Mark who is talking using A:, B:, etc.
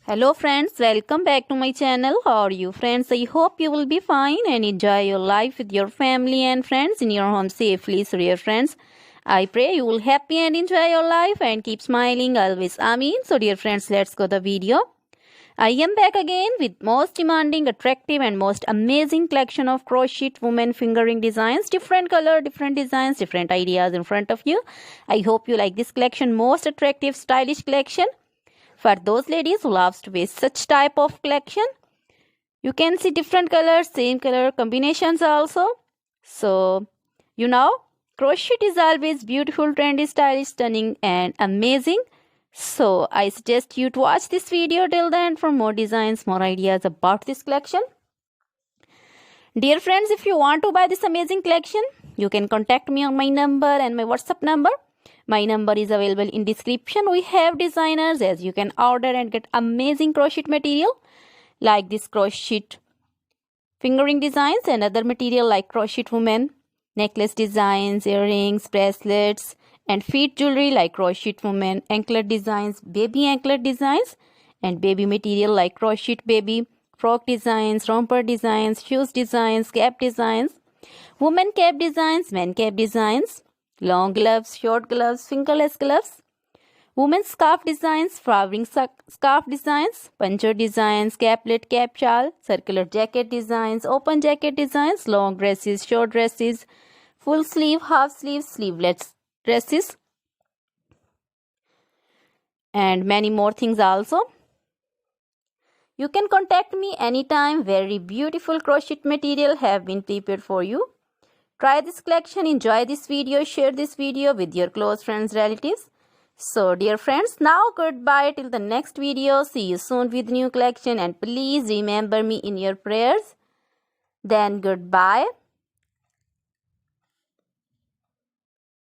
A: Hello friends, welcome back to my channel. How are you friends? I hope you will be fine and enjoy your life with your family and friends in your home safely. So dear friends, I pray you will happy and enjoy your life and keep smiling always. Amen. So dear friends, let's go the video. I am back again with most demanding, attractive and most amazing collection of crochet women fingering designs. Different color, different designs, different ideas in front of you. I hope you like this collection, most attractive, stylish collection. For those ladies who loves to wear such type of collection, you can see different colors, same color combinations also. So, crochet is always beautiful, trendy, stylish, stunning and amazing. So, I suggest you to watch this video till the end for more designs, more ideas about this collection. Dear friends, if you want to buy this amazing collection, you can contact me on my number and my WhatsApp number. My number is available in description. We have designers as you can order and get amazing crochet material like this crochet fingering designs and other material like crochet women, necklace designs, earrings, bracelets and feet jewelry like crochet women, anklet designs, baby anklet designs and baby material like crochet baby, frock designs, romper designs, shoes designs, cap designs, women cap designs, men cap designs, long gloves, short gloves, fingerless gloves, women's scarf designs, flowering scarf designs, puncher designs, caplet, cap shawl, circular jacket designs, open jacket designs, long dresses, short dresses, full sleeve, half sleeve, sleeveless dresses, and many more things also. You can contact me anytime. Very beautiful crochet material have been prepared for you. Try this collection, enjoy this video, share this video with your close friends, relatives. So dear friends, now goodbye till the next video. See you soon with new collection and please remember me in your prayers. Then goodbye.